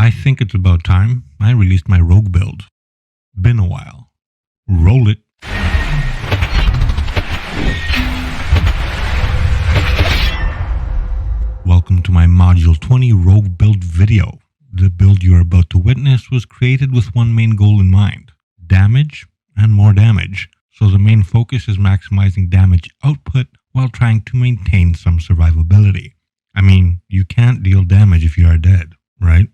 I think it's about time I released my rogue build. Been a while. Roll it. Welcome to my Module 20 rogue build video. The build you are about to witness was created with one main goal in mind: damage and more damage. So the main focus is maximizing damage output while trying to maintain some survivability. I mean, you can't deal damage if you are dead, right?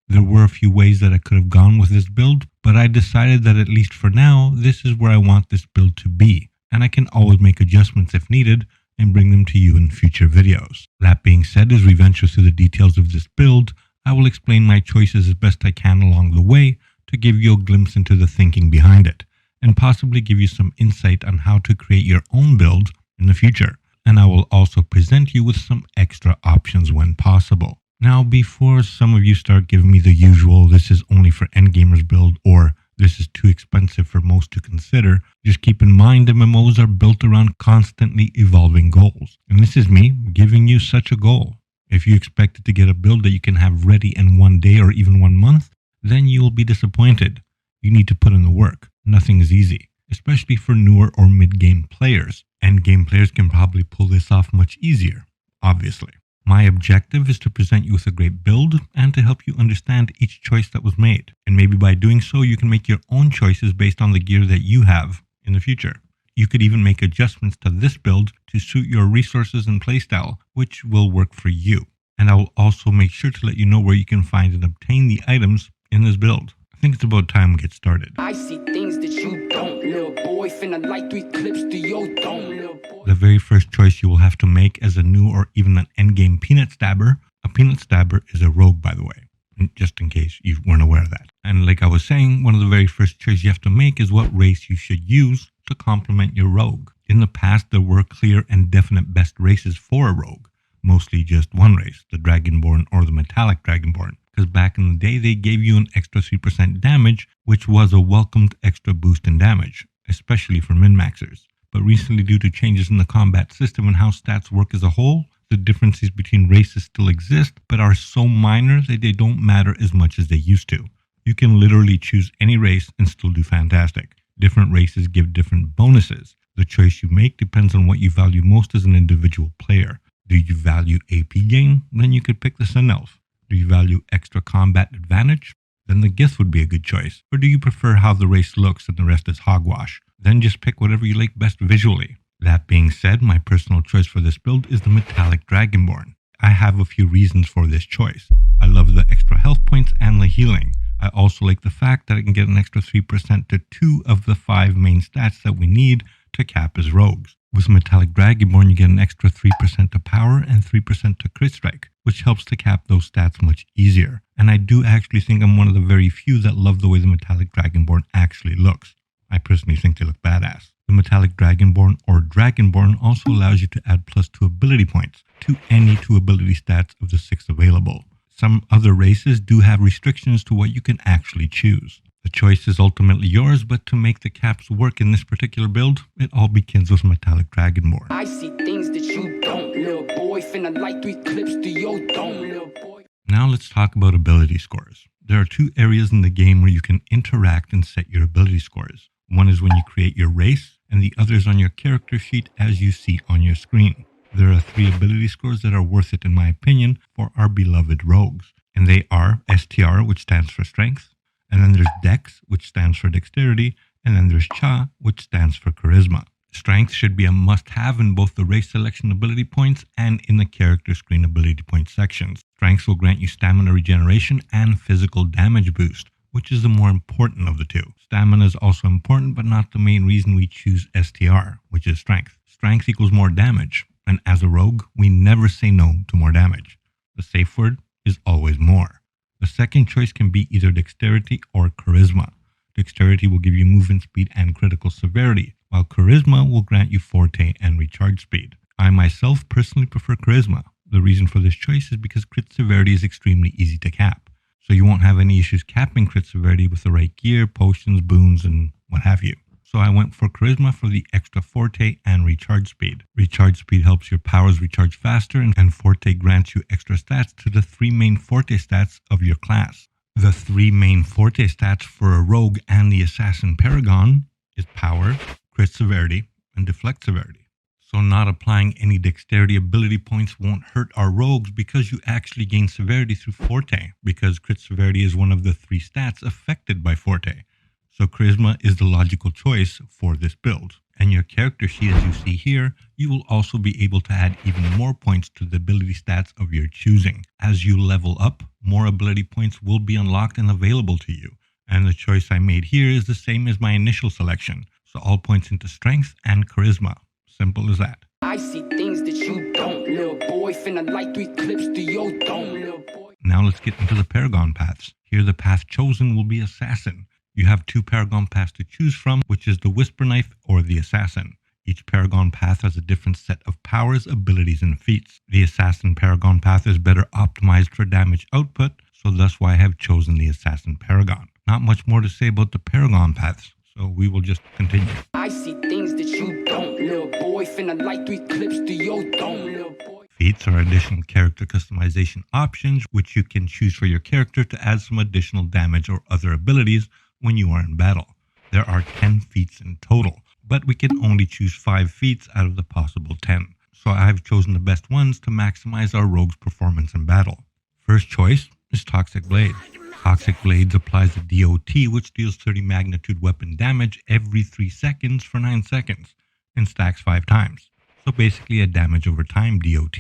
There were a few ways that I could have gone with this build, but I decided that at least for now, this is where I want this build to be, and I can always make adjustments if needed and bring them to you in future videos. That being said, as we venture through the details of this build, I will explain my choices as best I can along the way to give you a glimpse into the thinking behind it, and possibly give you some insight on how to create your own build in the future. And I will also present you with some extra options when possible. Now, before some of you start giving me the usual "this is only for endgamers" build or "this is too expensive for most to consider," just keep in mind MMOs are built around constantly evolving goals. And this is me giving you such a goal. If you expected to get a build that you can have ready in one day or even 1 month, then you will be disappointed. You need to put in the work. Nothing is easy, especially for newer or mid-game players. Endgame players can probably pull this off much easier, obviously. My objective is to present you with a great build and to help you understand each choice that was made. And maybe by doing so, you can make your own choices based on the gear that you have in the future. You could even make adjustments to this build to suit your resources and playstyle, which will work for you. And I will also make sure to let you know where you can find and obtain the items in this build. I think it's about time we get started. I see things that you don't, little boy. Finna light 3 clips to your dome, little boy. The very first choice you will have to make as a new or even an endgame peanut stabber. A peanut stabber is a rogue, by the way, just in case you weren't aware of that. And like I was saying, one of the very first choices you have to make is what race you should use to complement your rogue. In the past, there were clear and definite best races for a rogue. Mostly just one race, the Dragonborn or the Metallic Dragonborn. Because back in the day, they gave you an extra 3% damage, which was a welcomed extra boost in damage, especially for min-maxers. But recently, due to changes in the combat system and how stats work as a whole, the differences between races still exist, but are so minor that they don't matter as much as they used to. You can literally choose any race and still do fantastic. Different races give different bonuses. The choice you make depends on what you value most as an individual player. Do you value AP gain? Then you could pick the Sun Elf. Do you value extra combat advantage? Then the Gith would be a good choice. Or do you prefer how the race looks and the rest is hogwash? Then just pick whatever you like best visually. That being said, my personal choice for this build is the Metallic Dragonborn. I have a few reasons for this choice. I love the extra health points and the healing. I also like the fact that I can get an extra 3% to 2 of the 5 main stats that we need to cap as rogues. With Metallic Dragonborn, you get an extra 3% to power and 3% to crit strike, which helps to cap those stats much easier. And I do actually think I'm one of the very few that love the way the Metallic Dragonborn actually looks. I personally think they look badass. The Metallic Dragonborn or Dragonborn also allows you to add +2 ability points to any 2 ability stats of the 6 available. Some other races do have restrictions to what you can actually choose. The choice is ultimately yours, but to make the caps work in this particular build, it all begins with Metallic Dragonborn. I see things that you don't, little boy. Finna light 3 clips to your dome, little boy. Now let's talk about ability scores. There are 2 areas in the game where you can interact and set your ability scores. One is when you create your race, and the other is on your character sheet as you see on your screen. There are 3 ability scores that are worth it in my opinion for our beloved rogues. And they are STR, which stands for strength. And then there's Dex, which stands for dexterity, and then there's Cha, which stands for charisma. Strength should be a must-have in both the race selection ability points and in the character screen ability points sections. Strength will grant you stamina regeneration and physical damage boost, which is the more important of the 2. Stamina is also important, but not the main reason we choose STR, which is strength. Strength equals more damage, and as a rogue, we never say no to more damage. The safe word is always more. The second choice can be either dexterity or charisma. Dexterity will give you movement speed and critical severity, while charisma will grant you forte and recharge speed. I myself personally prefer charisma. The reason for this choice is because crit severity is extremely easy to cap. So you won't have any issues capping crit severity with the right gear, potions, boons, and what have you. So I went for Charisma for the extra Forte and Recharge Speed. Recharge Speed helps your powers recharge faster, and Forte grants you extra stats to the 3 main Forte stats of your class. The 3 main Forte stats for a Rogue and the Assassin Paragon is Power, Crit Severity, and Deflect Severity. So not applying any Dexterity ability points won't hurt our Rogues because you actually gain Severity through Forte, because Crit Severity is one of the 3 stats affected by Forte. So Charisma is the logical choice for this build. And your character sheet, as you see here, you will also be able to add even more points to the ability stats of your choosing. As you level up, more ability points will be unlocked and available to you. And the choice I made here is the same as my initial selection. So all points into Strength and Charisma. Simple as that. I see things that you don't, little boy. Finna light 3 clips to your dome, little boy. Now let's get into the Paragon Paths. Here the path chosen will be Assassin. You have 2 Paragon Paths to choose from, which is the Whisper Knife or the Assassin. Each Paragon Path has a different set of powers, abilities, and feats. The Assassin Paragon Path is better optimized for damage output, so that's why I have chosen the Assassin Paragon. Not much more to say about the Paragon Paths, so we will just continue. I see things that you don't, little boy. Finna light 3 clips to your dome, little boy. Feats are additional character customization options, which you can choose for your character to add some additional damage or other abilities when you are in battle. There are 10 feats in total, but we can only choose 5 feats out of the possible 10. So I have chosen the best ones to maximize our rogue's performance in battle. First choice is Toxic Blade. Toxic Blades applies a DOT, which deals 30 magnitude weapon damage every 3 seconds for 9 seconds, and stacks 5 times. So basically a damage over time DOT.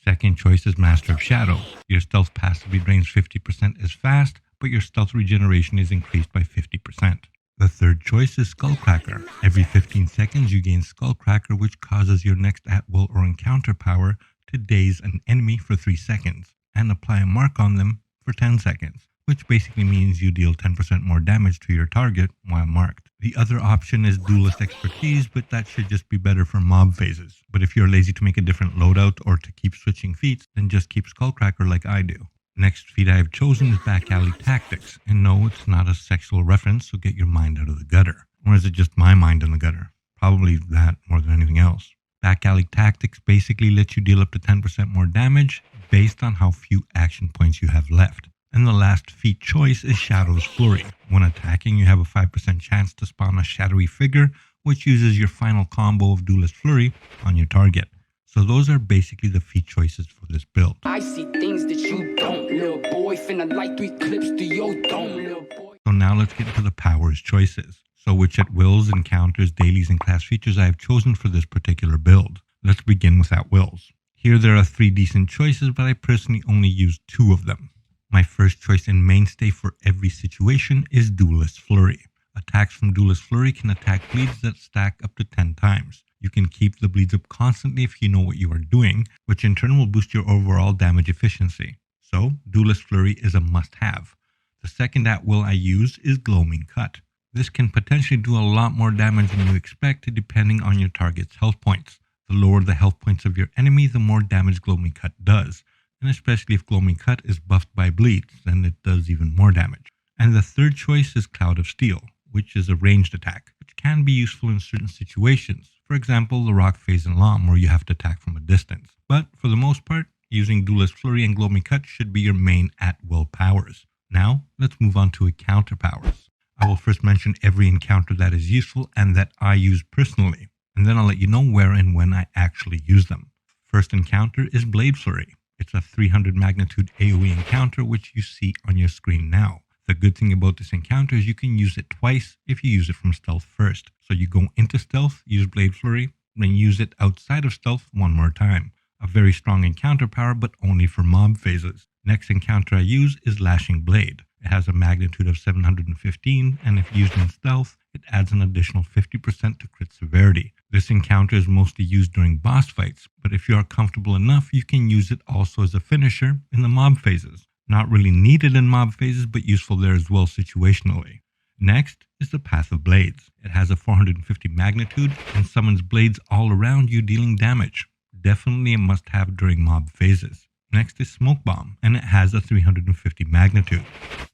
Second choice is Master of Shadow. Your stealth passively drains 50% as fast, but your stealth regeneration is increased by 50%. The third choice is Skullcracker. Every 15 seconds you gain Skullcracker, which causes your next at-will or encounter power to daze an enemy for 3 seconds, and apply a mark on them for 10 seconds, which basically means you deal 10% more damage to your target while marked. The other option is Duelist Expertise, but that should just be better for mob phases. But if you're lazy to make a different loadout or to keep switching feats, then just keep Skullcracker like I do. Next feat I have chosen is Back Alley Tactics, and no, it's not a sexual reference, so get your mind out of the gutter. Or is it just my mind in the gutter? Probably that more than anything else. Back Alley Tactics basically lets you deal up to 10% more damage based on how few action points you have left. And the last feat choice is Shadow's Flurry. When attacking, you have a 5% chance to spawn a shadowy figure, which uses your final combo of Duelist Flurry on your target. So those are basically the feat choices for this build. I see things that you don't, little boy. Finna light 3 clips to your dome, little boy. So now let's get into the powers choices. So which at wills, encounters, dailies, and class features I have chosen for this particular build. Let's begin with at wills. Here there are 3 decent choices, but I personally only used 2 of them. My first choice and mainstay for every situation is Duelist Flurry. Attacks from Duelist Flurry can attack bleeds that stack up to 10 times. You can keep the bleeds up constantly if you know what you are doing, which in turn will boost your overall damage efficiency. So, Duelist Flurry is a must-have. The second at-will I use is Gloaming Cut. This can potentially do a lot more damage than you expect depending on your target's health points. The lower the health points of your enemy, the more damage Gloaming Cut does. And especially if Gloaming Cut is buffed by bleeds, then it does even more damage. And the third choice is Cloud of Steel, which is a ranged attack, which can be useful in certain situations. For example, the Rock Phase and Lom, where you have to attack from a distance. But for the most part, using Duelist Flurry and Gloaming Cut should be your main at-will powers. Now, let's move on to encounter powers. I will first mention every encounter that is useful and that I use personally, and then I'll let you know where and when I actually use them. First encounter is Blade Flurry. It's a 300 magnitude AoE encounter, which you see on your screen now. The good thing about this encounter is you can use it twice if you use it from stealth first. So you go into stealth, use Blade Flurry, then use it outside of stealth one more time. A very strong encounter power, but only for mob phases. Next encounter I use is Lashing Blade. It has a magnitude of 715, and if used in stealth, it adds an additional 50% to crit severity. This encounter is mostly used during boss fights, but if you are comfortable enough, you can use it also as a finisher in the mob phases. Not really needed in mob phases, but useful there as well situationally. Next is the Path of Blades. It has a 450 magnitude and summons blades all around you dealing damage. Definitely a must-have during mob phases. Next is Smoke Bomb, and it has a 350 magnitude.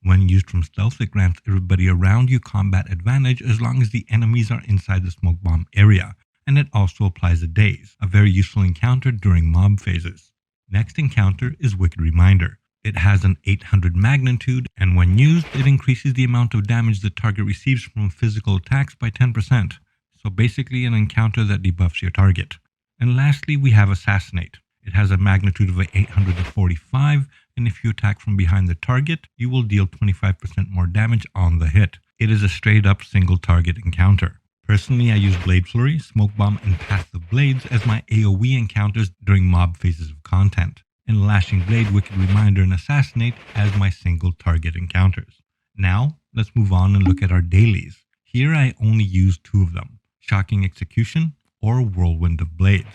When used from stealth, it grants everybody around you combat advantage as long as the enemies are inside the Smoke Bomb area, and it also applies a daze, a very useful encounter during mob phases. Next encounter is Wicked Reminder. It has an 800 magnitude, and when used, it increases the amount of damage the target receives from physical attacks by 10%. So basically an encounter that debuffs your target. And lastly, we have Assassinate. It has a magnitude of 845, and if you attack from behind the target, you will deal 25% more damage on the hit. It is a straight up single target encounter. Personally, I use Blade Flurry, Smoke Bomb, and Path of Blades as my AoE encounters during mob phases of content, and Lashing Blade, Wicked Reminder, and Assassinate as my single target encounters. Now, let's move on and look at our dailies. Here I only use 2 of them, Shocking Execution or Whirlwind of Blades.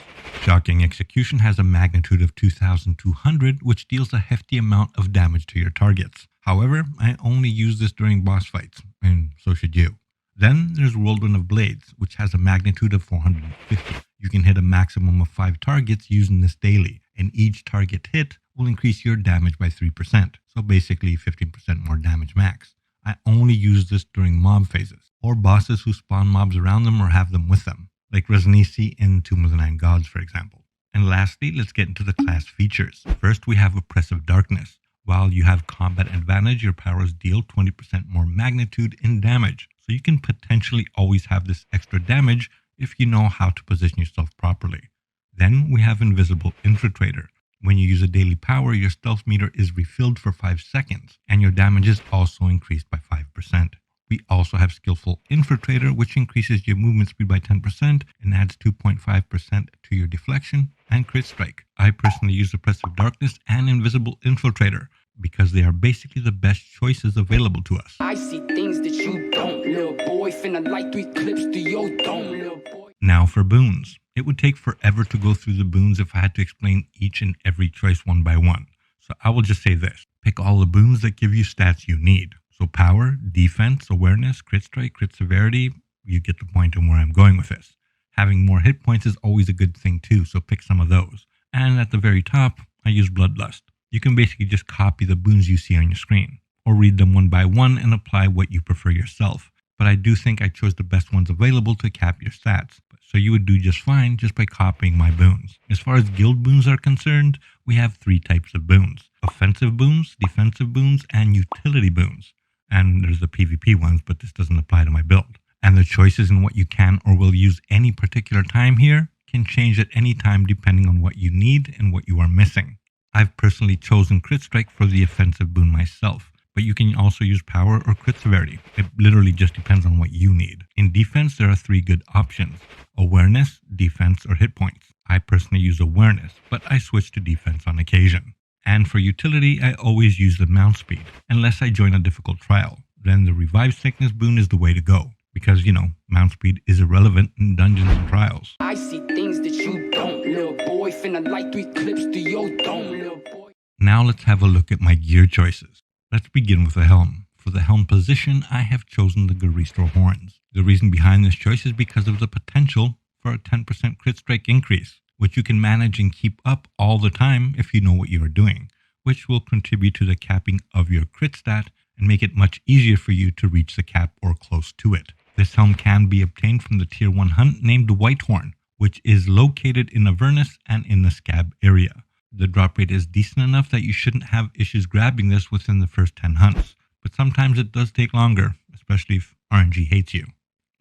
Shocking Execution has a magnitude of 2200, which deals a hefty amount of damage to your targets. However, I only use this during boss fights, and so should you. Then there's Whirlwind of Blades, which has a magnitude of 450. You can hit a maximum of 5 targets using this daily, and each target hit will increase your damage by 3%, so basically 15% more damage max. I only use this during mob phases, or bosses who spawn mobs around them or have them with them, like Resnisi in Tomb of the Nine Gods, for example. And lastly, let's get into the class features. First, we have Oppressive Darkness. While you have combat advantage, your powers deal 20% more magnitude in damage, so you can potentially always have this extra damage if you know how to position yourself properly. Then we have Invisible Infiltrator. When you use a daily power, your stealth meter is refilled for 5 seconds, and your damage is also increased by 5%. We also have Skillful Infiltrator, which increases your movement speed by 10% and adds 2.5% to your deflection and crit strike. I personally use Oppressive Darkness and Invisible Infiltrator because they are basically the best choices available to us. I see things that you don't, little boy. Finna light 3 clips to your dome, little boy. Now for boons. It would take forever to go through the boons if I had to explain each and every choice one by one. So I will just say this. Pick all the boons that give you stats you need. So power, defense, awareness, crit strike, crit severity, you get the point on where I'm going with this. Having more hit points is always a good thing too, so pick some of those. And at the very top, I use Bloodlust. You can basically just copy the boons you see on your screen, or read them one by one and apply what you prefer yourself. But I do think I chose the best ones available to cap your stats, so you would do just fine just by copying my boons. As far as guild boons are concerned, we have 3 types of boons. Offensive boons, defensive boons, and utility boons. And there's the PvP ones, but this doesn't apply to my build. And the choices in what you can or will use any particular time here can change at any time depending on what you need and what you are missing. I've personally chosen Crit Strike for the offensive boon myself, but you can also use power or crit severity. It literally just depends on what you need. In defense, there are 3 good options: awareness, defense, or hit points. I personally use awareness, but I switch to defense on occasion. And for utility, I always use the mount speed, unless I join a difficult trial. Then the Revive Sickness boon is the way to go, because, mount speed is irrelevant in dungeons and trials. I see things that you don't, little boy. Finna light 3 clips to your dome, little boy. Now let's have a look at my gear choices. Let's begin with the helm. For the helm position, I have chosen the Garistro Horns. The reason behind this choice is because of the potential for a 10% crit strike increase, which you can manage and keep up all the time if you know what you are doing, which will contribute to the capping of your crit stat and make it much easier for you to reach the cap or close to it. This helm can be obtained from the tier 1 hunt named Whitehorn, which is located in Avernus and in the Scab area. The drop rate is decent enough that you shouldn't have issues grabbing this within the first 10 hunts, but sometimes it does take longer, especially if RNG hates you.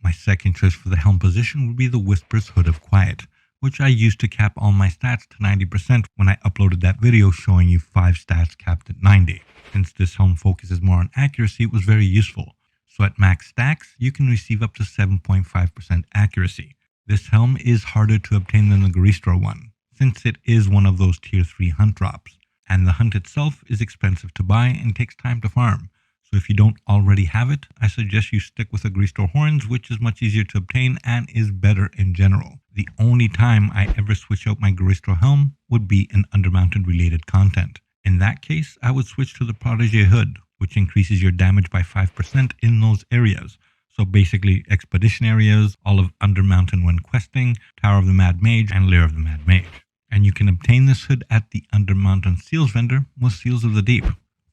My second choice for the helm position would be the Whisper's Hood of Quiet, which I used to cap all my stats to 90% when I uploaded that video showing you 5 stats capped at 90. Since this helm focuses more on accuracy, it was very useful. So at max stacks, you can receive up to 7.5% accuracy. This helm is harder to obtain than the Garistro one, since it is one of those tier 3 hunt drops, and the hunt itself is expensive to buy and takes time to farm. So if you don't already have it, I suggest you stick with the Garistro Horns, which is much easier to obtain and is better in general. The only time I ever switch out my Garistro helm would be in undermounted related content. In that case, I would switch to the Protege Hood, which increases your damage by 5% in those areas. So basically expedition areas, all of Undermountain when questing, Tower of the Mad Mage, and Lair of the Mad Mage. And you can obtain this hood at the Undermountain Seals vendor with Seals of the Deep.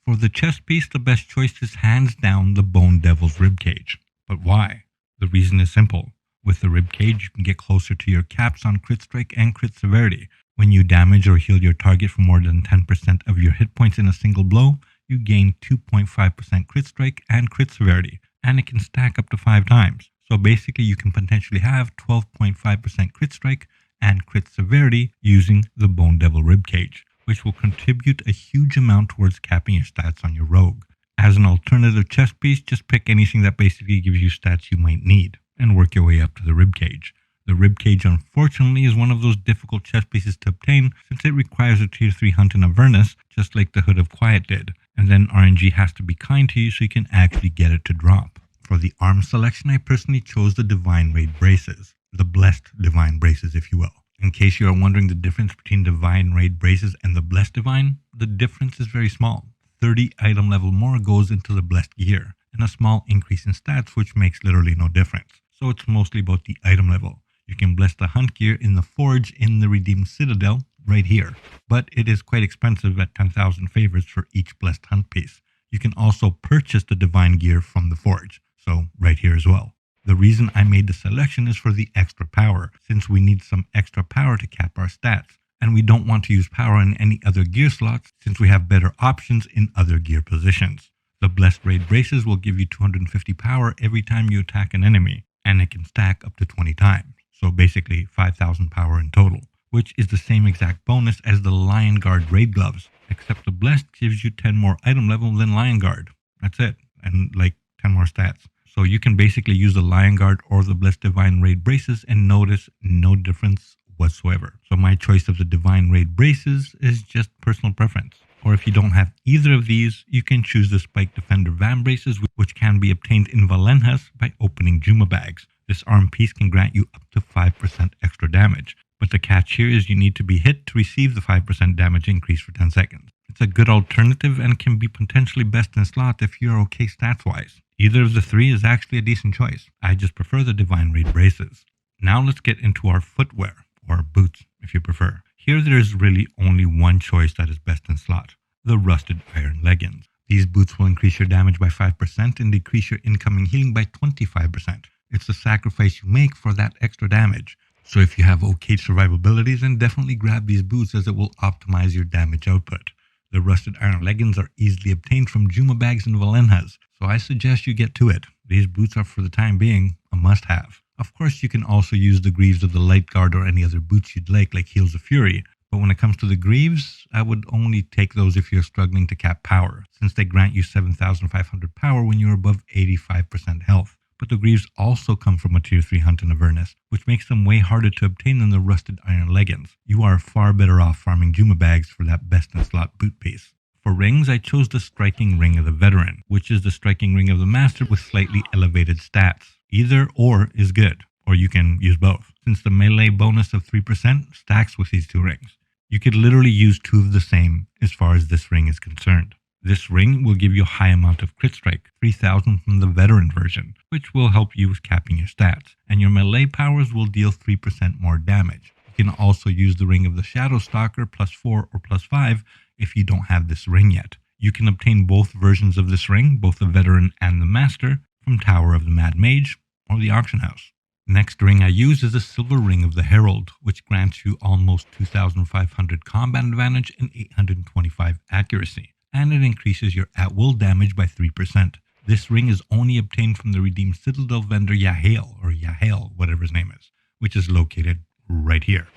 For the chest piece, the best choice is hands down the Bone Devil's Ribcage. But why? The reason is simple. With the Ribcage, you can get closer to your caps on crit strike and crit severity. When you damage or heal your target for more than 10% of your hit points in a single blow, you gain 2.5% crit strike and crit severity, and it can stack up to 5 times. So basically you can potentially have 12.5% crit strike and crit severity using the Bone Devil Ribcage, which will contribute a huge amount towards capping your stats on your rogue. As an alternative chest piece, just pick anything that basically gives you stats you might need, and work your way up to the Ribcage. The Ribcage, unfortunately, is one of those difficult chest pieces to obtain since it requires a tier 3 hunt in Avernus, just like the Hood of Quiet did, and then RNG has to be kind to you so you can actually get it to drop. For the arm selection, I personally chose the Divine Raid Braces, the Blessed Divine Braces if you will. In case you are wondering the difference between Divine Raid Braces and the Blessed Divine, the difference is very small. 30 item level more goes into the Blessed gear, and a small increase in stats which makes literally no difference. So it's mostly about the item level. You can bless the hunt gear in the forge in the Redeemed Citadel right here, but it is quite expensive at 10,000 favors for each blessed hunt piece. You can also purchase the divine gear from the forge, so right here as well. The reason I made the selection is for the extra power, since we need some extra power to cap our stats, and we don't want to use power in any other gear slots since we have better options in other gear positions. The Blessed Raid Braces will give you 250 power every time you attack an enemy, and it can stack up to 20 times. So basically 5,000 power in total, which is the same exact bonus as the Lion Guard Raid Gloves, except the Blessed gives you 10 more item level than Lion Guard. That's it, and like 10 more stats. So you can basically use the Lion Guard or the Blessed Divine Raid Braces and notice no difference whatsoever. So my choice of the Divine Raid Braces is just personal preference. Or if you don't have either of these, you can choose the Spike Defender Van Braces, which can be obtained in Valenhas by opening Juma bags. This arm piece can grant you up to 5% extra damage, but the catch here is you need to be hit to receive the 5% damage increase for 10 seconds. It's a good alternative and can be potentially best in slot if you're okay stats-wise. Either of the three is actually a decent choice. I just prefer the Divine Raid Braces. Now let's get into our footwear, or boots if you prefer. Here there is really only one choice that is best in slot, the Rusted Iron Leggings. These boots will increase your damage by 5% and decrease your incoming healing by 25%. It's the sacrifice you make for that extra damage. So if you have okay survivabilities, then definitely grab these boots as it will optimize your damage output. The Rusted Iron Leggings are easily obtained from Juma bags and Valenhas, so I suggest you get to it. These boots are for the time being a must-have. Of course, you can also use the greaves of the Light Guard or any other boots you'd like Heels of Fury, but when it comes to the greaves, I would only take those if you're struggling to cap power, since they grant you 7,500 power when you're above 85% health. But the greaves also come from a tier 3 hunt in Avernus, which makes them way harder to obtain than the Rusted Iron Leggings. You are far better off farming Juma bags for that best in slot boot piece. For rings, I chose the Striking Ring of the Veteran, which is the Striking Ring of the Master with slightly elevated stats. Either or is good, or you can use both, since the melee bonus of 3% stacks with these two rings. You could literally use two of the same as far as this ring is concerned. This ring will give you a high amount of crit strike, 3,000 from the veteran version, which will help you with capping your stats, and your melee powers will deal 3% more damage. You can also use the Ring of the Shadow Stalker +4 or +5 if you don't have this ring yet. You can obtain both versions of this ring, both the veteran and the master, from Tower of the Mad Mage or the auction house. Next ring I use is the Silver Ring of the Herald, which grants you almost 2,500 combat advantage and 825 accuracy, and it increases your at-will damage by 3%. This ring is only obtained from the Redeemed Citadel vendor Yahael, whatever his name is, which is located right here.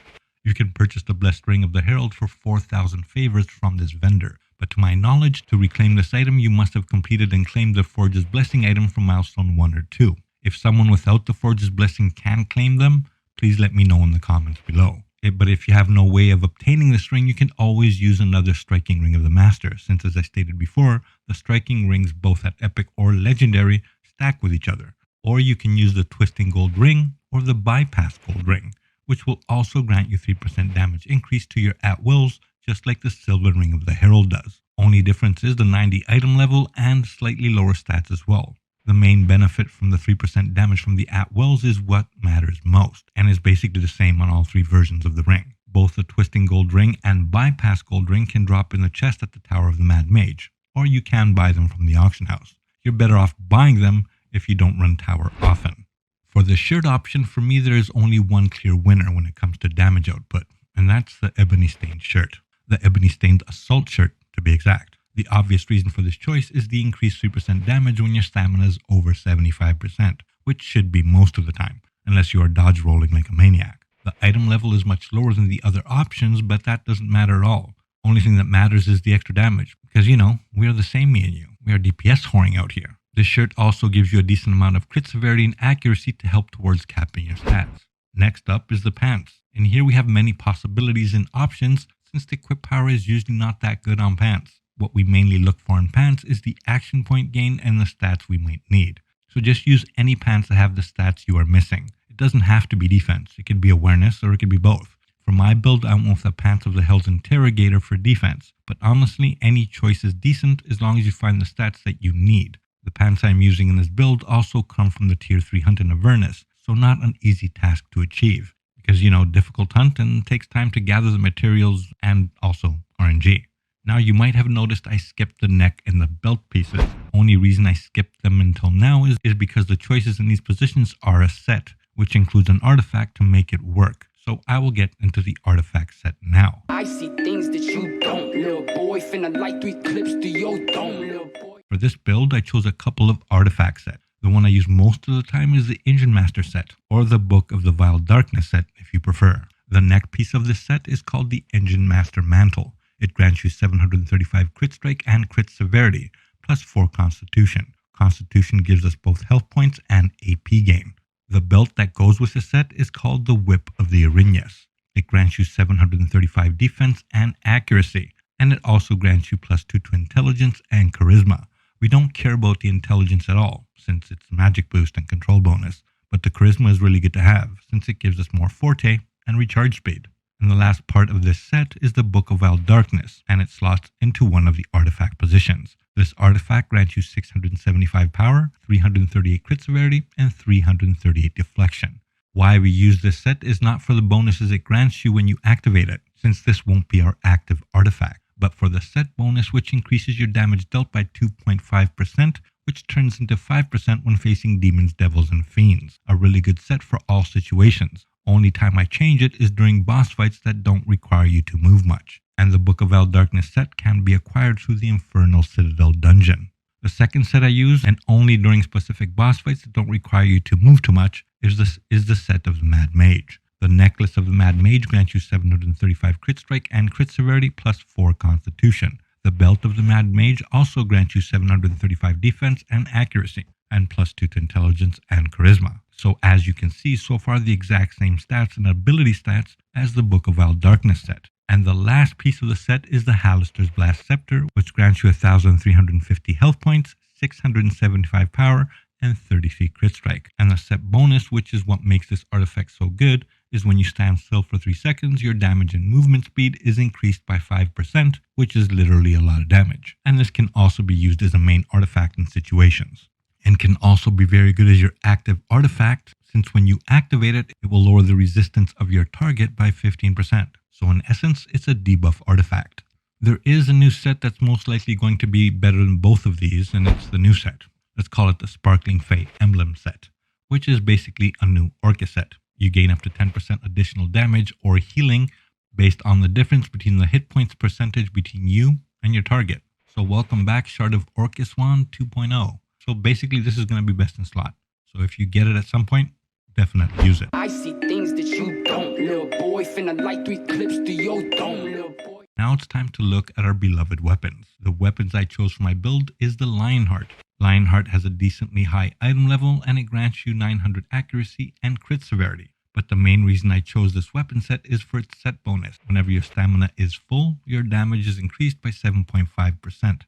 You can purchase the Blessed Ring of the Herald for 4,000 favors from this vendor, but to my knowledge, to reclaim this item, you must have completed and claimed the Forge's Blessing item from milestone 1 or 2. If someone without the Forge's Blessing can claim them, please let me know in the comments below. But if you have no way of obtaining this ring, you can always use another Striking Ring of the Master, since as I stated before, the Striking Rings both at Epic or Legendary stack with each other. Or you can use the Twisting Gold Ring or the Bypass Gold Ring, which will also grant you 3% damage increase to your at-wills, just like the Silver Ring of the Herald does. Only difference is the 90 item level and slightly lower stats as well. The main benefit from the 3% damage from the at-wills is what matters most, and is basically the same on all three versions of the ring. Both the Twisting Gold Ring and Bypass Gold Ring can drop in the chest at the Tower of the Mad Mage, or you can buy them from the auction house. You're better off buying them if you don't run tower often. For the shirt option, for me there is only one clear winner when it comes to damage output, and that's the Ebony Stained shirt. The Ebony Stained Assault shirt, to be exact. The obvious reason for this choice is the increased 3% damage when your stamina is over 75%, which should be most of the time, unless you are dodge rolling like a maniac. The item level is much lower than the other options, but that doesn't matter at all. Only thing that matters is the extra damage, because we are the same, me and you. We are DPS whoring out here. This shirt also gives you a decent amount of crit severity and accuracy to help towards capping your stats. Next up is the pants, and here we have many possibilities and options since the equip power is usually not that good on pants. What we mainly look for in pants is the action point gain and the stats we might need. So just use any pants that have the stats you are missing. It doesn't have to be defense, it could be awareness or it could be both. For my build, I went with the Pants of the Hell's Interrogator for defense, but honestly any choice is decent as long as you find the stats that you need. The pants I'm using in this build also come from the tier 3 hunt in Avernus, so not an easy task to achieve. Because, difficult hunt and takes time to gather the materials and also RNG. Now you might have noticed I skipped the neck and the belt pieces. Only reason I skipped them until now is because the choices in these positions are a set, which includes an artifact to make it work. So I will get into the artifact set now. I see things that you don't, little boy. Finna light 3 clips to your dome, little boy. For this build, I chose a couple of artifact sets. The one I use most of the time is the Engine Master set, or the Book of the Vile Darkness set if you prefer. The neck piece of this set is called the Engine Master Mantle. It grants you 735 crit strike and crit severity, plus 4 constitution. Constitution gives us both health points and AP gain. The belt that goes with the set is called the Whip of the Insignias. It grants you 735 defense and accuracy, and it also grants you plus 2 to intelligence and charisma. We don't care about the intelligence at all, since it's magic boost and control bonus, but the charisma is really good to have, since it gives us more forte and recharge speed. And the last part of this set is the Book of Vile Darkness, and it slots into one of the artifact positions. This artifact grants you 675 power, 338 crit severity, and 338 deflection. Why we use this set is not for the bonuses it grants you when you activate it, since this won't be our active artifact, but for the set bonus which increases your damage dealt by 2.5%, which turns into 5% when facing demons, devils, and fiends. A really good set for all situations. Only time I change it is during boss fights that don't require you to move much. And the Book of Vile Darkness set can be acquired through the Infernal Citadel dungeon. The second set I use, and only during specific boss fights that don't require you to move too much, is the set of the Mad Mage. The necklace of the Mad Mage grants you 735 crit strike and crit severity plus 4 constitution. The belt of the Mad Mage also grants you 735 defense and accuracy, and plus 2 to intelligence and charisma. So as you can see, so far the exact same stats and ability stats as the Book of Vile Darkness set. And the last piece of the set is the Halaster's Blast Scepter, which grants you 1,350 health points, 675 power, and 33 crit strike. And the set bonus, which is what makes this artifact so good, is when you stand still for 3 seconds, your damage and movement speed is increased by 5%, which is literally a lot of damage. And this can also be used as a main artifact in situations. And can also be very good as your active artifact, since when you activate it, it will lower the resistance of your target by 15%. So in essence, it's a debuff artifact. There is a new set that's most likely going to be better than both of these, and it's the new set. Let's call it the Sparkling Fate Emblem set, which is basically a new Orca set. You gain up to 10% additional damage or healing based on the difference between the hit points percentage between you and your target. So welcome back, Shard of Orcuswan 2.0. So basically this is going to be best in slot. So if you get it at some point, definitely use it. I see things that you don't, little boy. Finna light 3 clips to your dome, little boy. Now it's time to look at our beloved weapons. The weapons I chose for my build is the Lionheart. Lionheart has a decently high item level and it grants you 900 accuracy and crit severity. But the main reason I chose this weapon set is for its set bonus. Whenever your stamina is full, your damage is increased by 7.5%.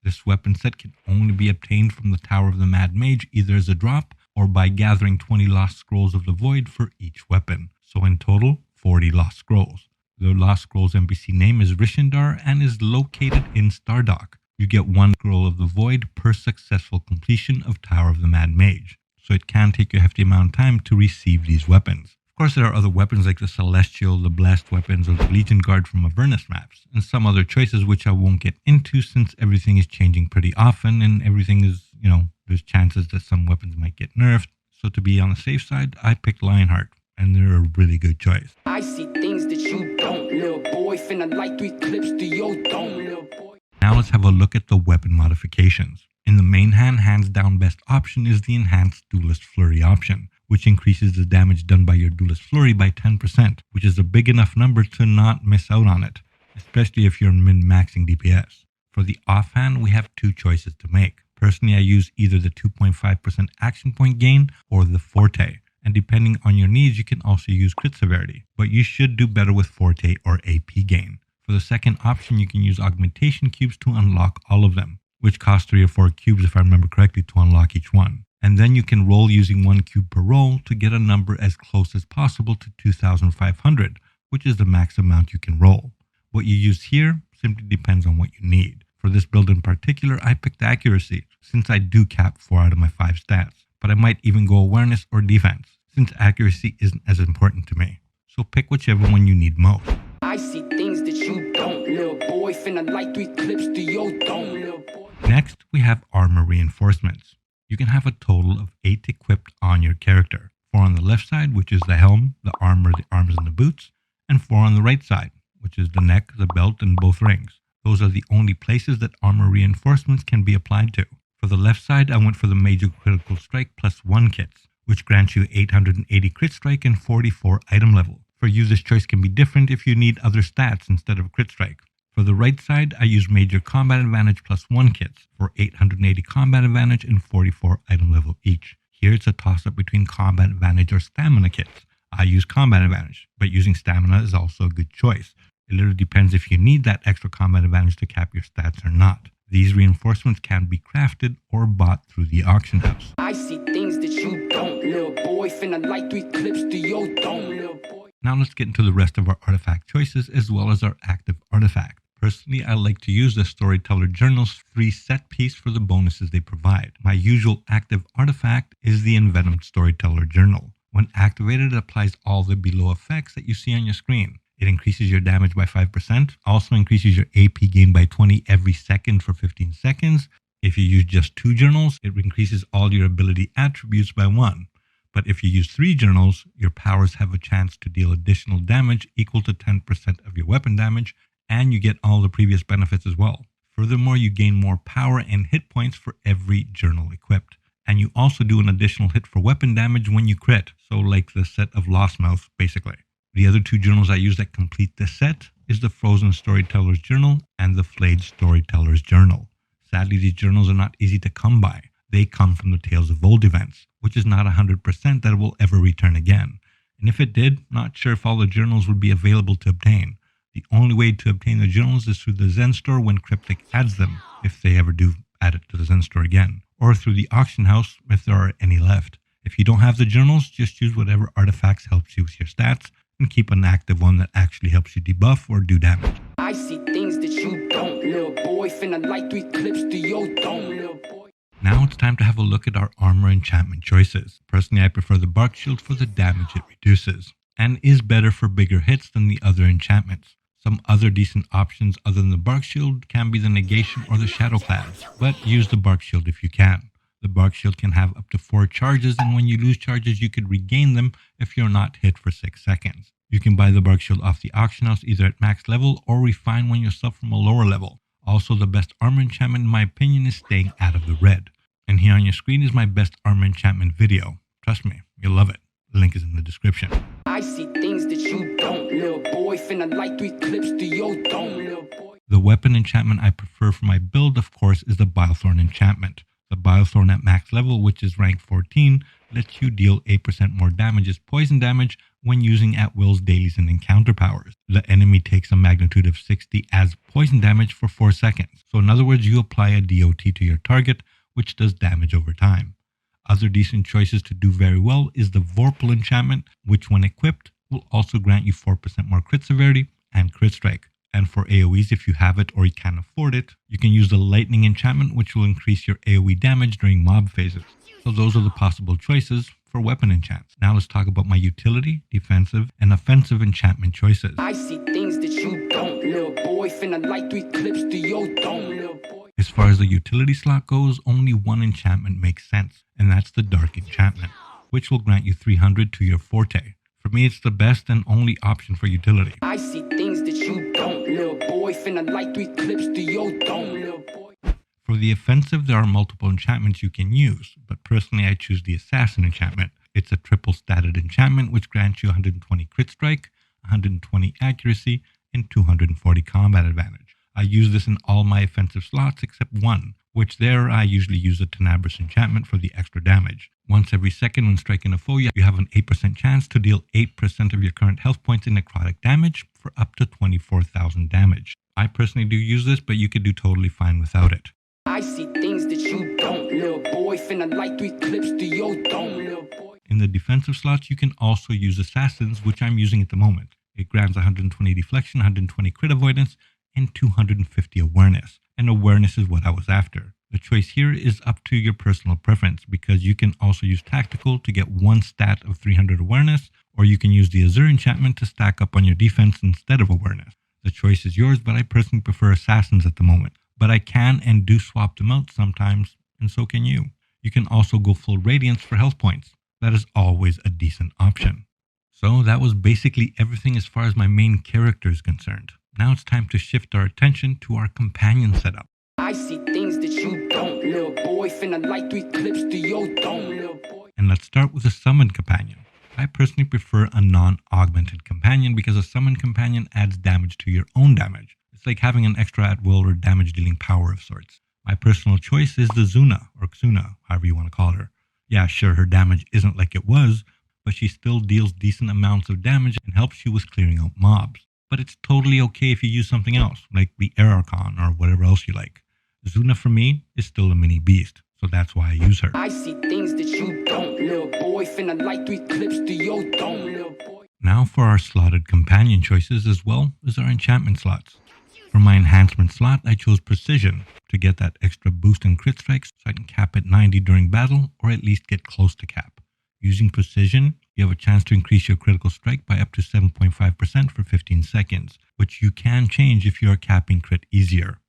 This weapon set can only be obtained from the Tower of the Mad Mage either as a drop or by gathering 20 Lost Scrolls of the Void for each weapon. So in total, 40 Lost Scrolls. The Lost Scrolls NPC name is Rishindar and is located in Stardock. You get 1 Scroll of the Void per successful completion of Tower of the Mad Mage. So it can take you a hefty amount of time to receive these weapons. Of course, there are other weapons like the Celestial, the Blessed weapons, or the Legion Guard from Avernus maps, and some other choices which I won't get into since everything is changing pretty often and everything is, there's chances that some weapons might get nerfed. So to be on the safe side, I picked Lionheart, and they're a really good choice. I see things that you don't, little boy. Finna light 3 clips to your dome, little boy. Now let's have a look at the weapon modifications. In the main hand, hands down best option is the Enhanced Duelist Flurry option, which increases the damage done by your Duelist Flurry by 10%, which is a big enough number to not miss out on it, especially if you're min-maxing DPS. For the offhand, we have two choices to make. Personally, I use either the 2.5% action point gain or the Forte, and depending on your needs, you can also use crit severity, but you should do better with Forte or AP gain. For the second option, you can use augmentation cubes to unlock all of them, which cost 3 or 4 cubes if I remember correctly to unlock each one. And then you can roll using 1 cube per roll to get a number as close as possible to 2,500, which is the max amount you can roll. What you use here simply depends on what you need. For this build in particular, I picked accuracy, since I do cap 4 out of my 5 stats, but I might even go awareness or defense, since accuracy isn't as important to me. So pick whichever one you need most. I see things that you don't, little boy. Finna light 3 clips to your dome, little boy. Next, we have armor reinforcements. You can have a total of 8 equipped on your character. 4 on the left side, which is the helm, the armor, the arms, and the boots, and 4 on the right side, which is the neck, the belt, and both rings. Those are the only places that armor reinforcements can be applied to. For the left side, I went for the Major Critical Strike +1 kits, which grants you 880 crit strike and 44 item level. For you, this choice can be different if you need other stats instead of crit strike. For the right side, I use Major Combat Advantage +1 kits for 880 combat advantage and 44 item level each. Here it's a toss-up between combat advantage or stamina kits. I use combat advantage, but using stamina is also a good choice. It literally depends if you need that extra combat advantage to cap your stats or not. These reinforcements can be crafted or bought through the auction house. I see things that you don't, little boy. Finna light 3 clips to your dome, little boy. Now let's get into the rest of our artifact choices as well as our active artifact. Personally, I like to use the Storyteller Journal's free set piece for the bonuses they provide. My usual active artifact is the Envenomed Storyteller Journal. When activated, it applies all the below effects that you see on your screen. It increases your damage by 5%, also increases your AP gain by 20 every second for 15 seconds. If you use just 2 journals, it increases all your ability attributes by 1. But if you use 3 journals, your powers have a chance to deal additional damage equal to 10% of your weapon damage, and you get all the previous benefits as well. Furthermore, you gain more power and hit points for every journal equipped. And you also do an additional hit for weapon damage when you crit, so like the set of Lost Mouth, basically. The other 2 journals I use that complete this set is the Frozen Storyteller's Journal and the Flayed Storyteller's Journal. Sadly, these journals are not easy to come by. They come from the Tales of Old events, which is not 100% that it will ever return again. And if it did, not sure if all the journals would be available to obtain. The only way to obtain the journals is through the Zen store when Cryptic adds them, if they ever do add it to the Zen store again, or through the auction house if there are any left. If you don't have the journals, just use whatever artifacts helps you with your stats, and keep an active one that actually helps you debuff or do damage. I see things that you don't, little boy. Finna light 3 clips to your dome, little boy. Now it's time to have a look at our armor enchantment choices. Personally, I prefer the Bark Shield for the damage it reduces, and is better for bigger hits than the other enchantments. Some other decent options other than the Bark Shield can be the Negation or the Shadow Clouds, but use the Bark Shield if you can. The Bark Shield can have up to 4 charges, and when you lose charges, you could regain them if you're not hit for 6 seconds. You can buy the Bark Shield off the auction house either at max level or refine one yourself from a lower level. Also, the best armor enchantment in my opinion is staying out of the red. And here on your screen is my best armor enchantment video. Trust me, you'll love it. The link is in the description. I see things that you don't, little boy. Finna light 3 clips to your dome, little boy. The weapon enchantment I prefer for my build, of course, is the Bilethorn enchantment. The Bilethorn at max level, which is rank 14, lets you deal 8% more damage as poison damage when using at will's dailies and encounter powers. The enemy takes a magnitude of 60 as poison damage for 4 seconds. So in other words, you apply a DOT to your target, which does damage over time. Other decent choices to do very well is the Vorpal enchantment, which when equipped will also grant you 4% more crit severity and crit strike. And for AoEs, if you have it or you can't afford it, you can use the Lightning enchantment, which will increase your AoE damage during mob phases. So those are the possible choices. for weapon enchants. Now let's talk about my utility, defensive, and offensive enchantment choices. I see things that you don't, little boy. Finna light 3 clips to your dome, little boy. As far as the utility slot goes, only one enchantment makes sense, and that's the Dark Enchantment, which will grant you 300 to your forte. For me, it's the best and only option for utility. I see things that you don't, little boy. Finna light 3 clips to your dome, little boy. For the offensive, there are multiple enchantments you can use, but personally I choose the Assassin enchantment. It's a triple statted enchantment which grants you 120 crit strike, 120 accuracy, and 240 combat advantage. I use this in all my offensive slots except one, which there I usually use a Tenebris enchantment for the extra damage. Once every second when striking a foe, you have an 8% chance to deal 8% of your current health points in necrotic damage for up to 24,000 damage. I personally do use this, but you could do totally fine without it. I see things that you don't, little boy. Finna light 3 clips to your dome, little boy. In the defensive slots, you can also use Assassins, which I'm using at the moment. It grants 120 deflection, 120 crit avoidance, and 250 awareness. And awareness is what I was after. The choice here is up to your personal preference, because you can also use Tactical to get one stat of 300 awareness, or you can use the Azure enchantment to stack up on your defense instead of awareness. The choice is yours, but I personally prefer Assassins at the moment. But I can and do swap them out sometimes, and so can you. You can also go full Radiance for health points. That is always a decent option. So that was basically everything as far as my main character is concerned. Now it's time to shift our attention to our companion setup. I see things that you don't, little boy. Finna light 3 clips to your dome, little boy. And let's start with a summoned companion. I personally prefer a non-augmented companion because a summoned companion adds damage to your own damage. It's like having an extra at-will or damage-dealing power of sorts. My personal choice is the Xuna, or Xuna, however you want to call her. Yeah, sure, her damage isn't like it was, but she still deals decent amounts of damage and helps you with clearing out mobs. But it's totally okay if you use something else, like the Air Archon or whatever else you like. Xuna for me is still a mini beast, so that's why I use her. I see things that you don't, little boy. Finna light 3 clips to your dome, little boy. Now for our slotted companion choices as well as our enchantment slots. For my enhancement slot, I chose Precision to get that extra boost in crit strikes so I can cap at 90 during battle, or at least get close to cap. Using Precision, you have a chance to increase your critical strike by up to 7.5% for 15 seconds, which you can change if you are capping crit easier.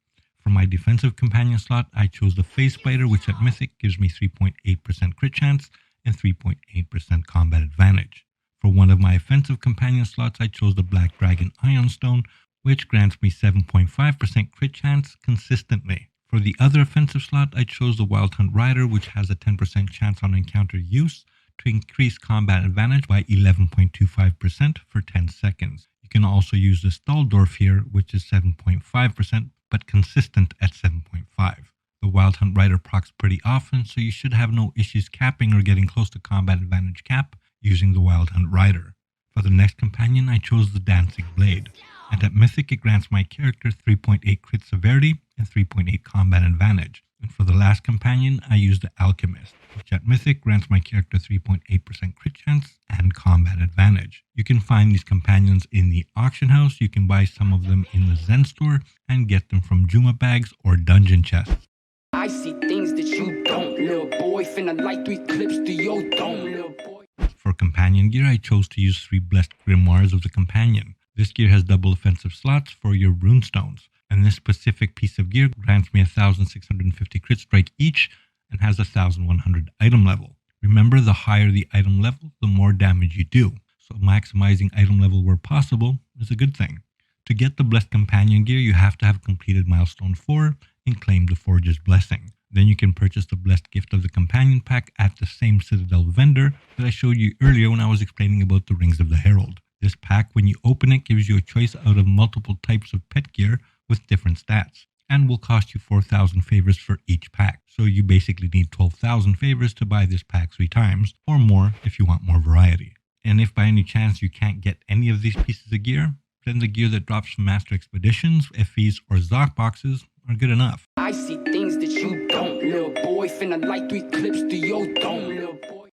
For my defensive companion slot, I chose the Phase Spider, which at Mythic gives me 3.8% crit chance and 3.8% combat advantage. For one of my offensive companion slots, I chose the Black Dragon Ion Stone, which grants me 7.5% crit chance consistently. For the other offensive slot, I chose the Wild Hunt Rider, which has a 10% chance on encounter use to increase combat advantage by 11.25% for 10 seconds. You can also use the Staldorf here, which is 7.5%, but consistent at 7.5. The Wild Hunt Rider procs pretty often, so you should have no issues capping or getting close to combat advantage cap using the Wild Hunt Rider. For the next companion, I chose the Dancing Blade, and at Mythic it grants my character 3.8 crit severity and 3.8 combat advantage. And for the last companion, I used the Alchemist, which at Mythic grants my character 3.8% crit chance and combat advantage. You can find these companions in the auction house, you can buy some of them in the Zen store, and get them from Juma bags or dungeon chests. I see things that you don't, little boy. Finna light 3 clips to your dome, little boy. For companion gear, I chose to use 3 blessed grimoires of the companion. This gear has double offensive slots for your Runestones, and this specific piece of gear grants me 1,650 crit strike each and has 1,100 item level. Remember, the higher the item level, the more damage you do, so maximizing item level where possible is a good thing. To get the Blessed Companion gear, you have to have completed Milestone 4 and claim the Forge's Blessing. Then you can purchase the Blessed Gift of the Companion pack at the same Citadel vendor that I showed you earlier when I was explaining about the Rings of the Herald. This pack, when you open it, gives you a choice out of multiple types of pet gear with different stats, and will cost you 4,000 favors for each pack. So you basically need 12,000 favors to buy this pack 3 times, or more if you want more variety. And if by any chance you can't get any of these pieces of gear, then the gear that drops from Master Expeditions, FEs, or Zoc boxes are good enough. I see things that you don't, little boy. Finna light 3 clips to your dome, little boy.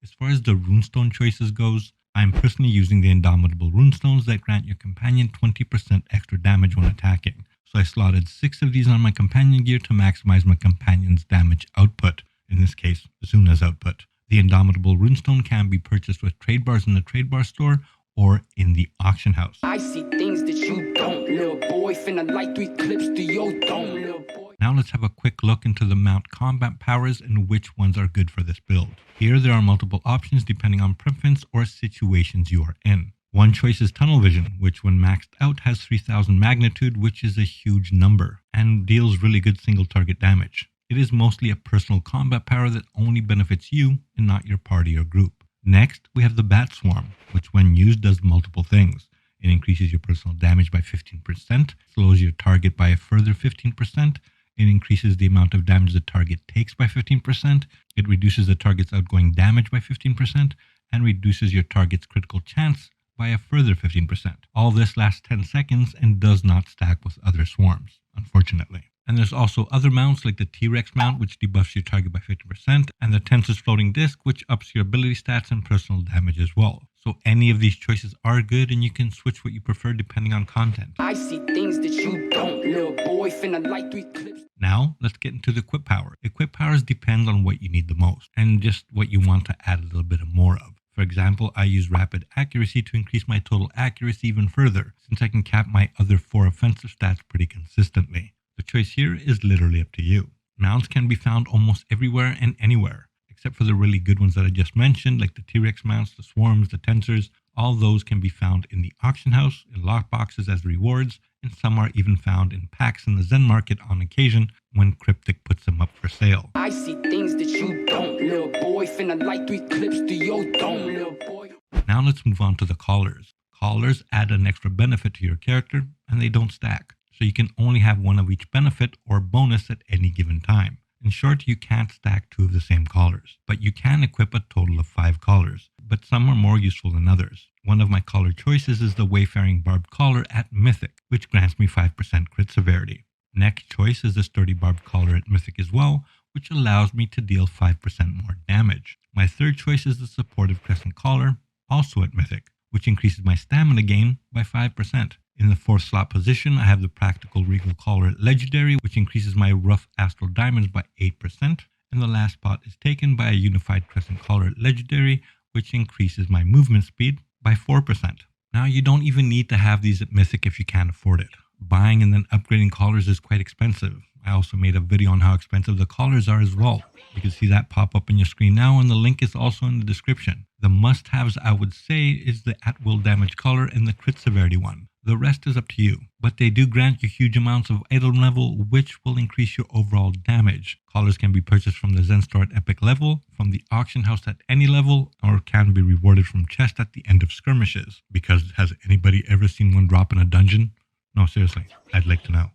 As far as the runestone choices goes, I'm personally using the Indomitable Runestones that grant your companion 20% extra damage when attacking. So I slotted 6 of these on my companion gear to maximize my companion's damage output, in this case, Xuna's output. The Indomitable Runestone can be purchased with trade bars in the trade bar store or in the auction house. I see things that you don't, little boy. Finna light 3 clips to your dome, little boy. Now let's have a quick look into the mount combat powers and which ones are good for this build. Here there are multiple options depending on preference or situations you are in. One choice is Tunnel Vision, which when maxed out has 3000 magnitude, which is a huge number, and deals really good single target damage. It is mostly a personal combat power that only benefits you and not your party or group. Next, we have the Bat Swarm, which when used does multiple things. It increases your personal damage by 15%, slows your target by a further 15%, it increases the amount of damage the target takes by 15%, it reduces the target's outgoing damage by 15%, and reduces your target's critical chance by a further 15%. All this lasts 10 seconds and does not stack with other swarms, unfortunately. And there's also other mounts like the T-Rex mount, which debuffs your target by 50%, and the Tensor's Floating Disc, which ups your ability stats and personal damage as well. So any of these choices are good, and you can switch what you prefer depending on content. I see things that you don't, little boy. Finna light 3 clips. Now, let's get into the equip power. Equip powers depend on what you need the most, and just what you want to add a little bit more of. For example, I use Rapid Accuracy to increase my total accuracy even further, since I can cap my other 4 offensive stats pretty consistently. The choice here is literally up to you. Mounts can be found almost everywhere and anywhere, except for the really good ones that I just mentioned, like the T-Rex mounts, the Swarms, the Tensors. All those can be found in the auction house, in lockboxes as rewards, and some are even found in packs in the Zen market on occasion when Cryptic puts them up for sale. I see things that you don't, little boy. Finna light 3 clips to your dome, little boy. Now let's move on to the collars. Collars add an extra benefit to your character, and they don't stack. So you can only have one of each benefit or bonus at any given time. In short, you can't stack 2 of the same collars, but you can equip a total of 5 collars, but some are more useful than others. One of my collar choices is the Wayfaring Barbed Collar at Mythic, which grants me 5% crit severity. Next choice is the Sturdy Barbed Collar at Mythic as well, which allows me to deal 5% more damage. My third choice is the Supportive Crescent Collar, also at Mythic, which increases my stamina gain by 5%. In the 4th slot position, I have the Practical Regal Collar at Legendary, which increases my Rough Astral Diamonds by 8%, and the last spot is taken by a Unified Crescent Collar at Legendary, which increases my movement speed by 4%. Now, you don't even need to have these at Mythic if you can't afford it. Buying and then upgrading collars is quite expensive. I also made a video on how expensive the collars are as well. You can see that pop up on your screen now, and the link is also in the description. The must-haves I would say is the At-Will Damage Collar and the Crit Severity one. The rest is up to you, but they do grant you huge amounts of item level, which will increase your overall damage. Collars can be purchased from the Zen store at epic level, from the auction house at any level, or can be rewarded from chest at the end of skirmishes. Because has anybody ever seen one drop in a dungeon? No, seriously, I'd like to know.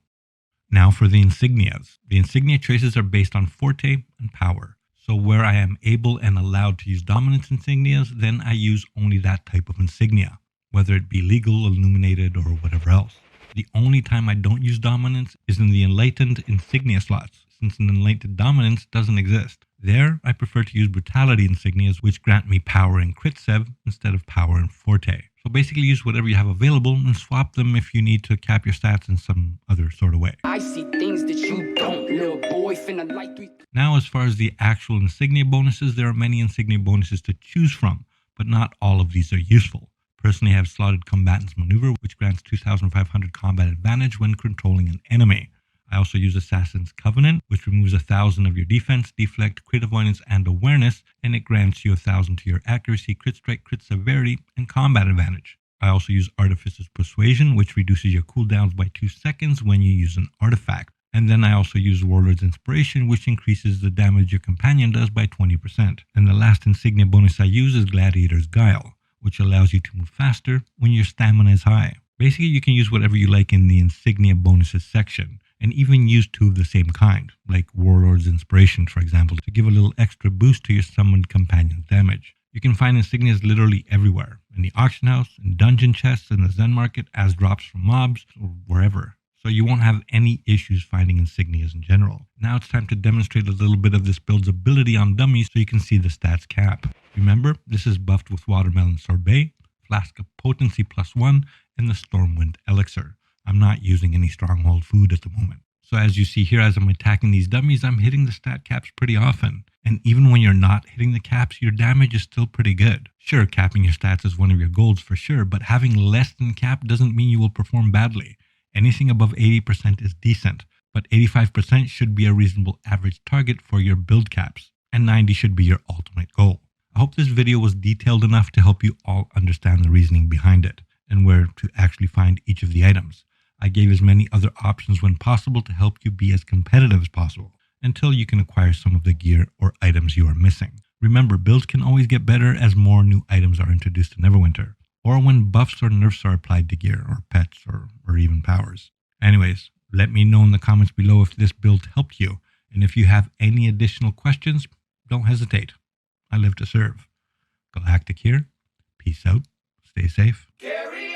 Now for the Insignias. The Insignia choices are based on Forte and Power. So where I am able and allowed to use Dominance Insignias, then I use only that type of Insignia, whether it be legal, illuminated, or whatever else. The only time I don't use Dominance is in the Enlightened Insignia slots, since an Enlightened Dominance doesn't exist. There, I prefer to use Brutality Insignias, which grant me Power and Crit Sev instead of Power and Forte. So basically use whatever you have available and swap them if you need to cap your stats in some other sort of way. I see things that you don't, little boy. Finna light 3. Now, as far as the actual Insignia bonuses, there are many Insignia bonuses to choose from, but not all of these are useful. Personally, I have Slotted Combatant's Maneuver, which grants 2,500 combat advantage when controlling an enemy. I also use Assassin's Covenant, which removes 1,000 of your defense, deflect, crit avoidance, and awareness, and it grants you 1,000 to your accuracy, crit strike, crit severity, and combat advantage. I also use Artificer's Persuasion, which reduces your cooldowns by 2 seconds when you use an artifact. And then I also use Warlord's Inspiration, which increases the damage your companion does by 20%. And the last Insignia bonus I use is Gladiator's Guile, which allows you to move faster when your stamina is high. Basically, you can use whatever you like in the Insignia bonuses section, and even use 2 of the same kind, like Warlord's Inspiration, for example, to give a little extra boost to your summoned companion's damage. You can find Insignias literally everywhere, in the auction house, in dungeon chests, in the Zen market, as drops from mobs, or wherever. So you won't have any issues finding Insignias in general. Now it's time to demonstrate a little bit of this build's ability on dummies so you can see the stats cap. Remember, this is buffed with Watermelon Sorbet, Flask of Potency +1, and the Stormwind Elixir. I'm not using any Stronghold food at the moment. So as you see here, as I'm attacking these dummies, I'm hitting the stat caps pretty often. And even when you're not hitting the caps, your damage is still pretty good. Sure, capping your stats is one of your goals for sure, but having less than cap doesn't mean you will perform badly. Anything above 80% is decent, but 85% should be a reasonable average target for your build caps, and 90 should be your ultimate goal. I hope this video was detailed enough to help you all understand the reasoning behind it, and where to actually find each of the items. I gave as many other options when possible to help you be as competitive as possible, until you can acquire some of the gear or items you are missing. Remember, builds can always get better as more new items are introduced in Neverwinter, or when buffs or nerfs are applied to gear, or pets, or even powers. Anyways, let me know in the comments below if this build helped you, and if you have any additional questions, don't hesitate. I live to serve. Galactic here. Peace out. Stay safe. Gary!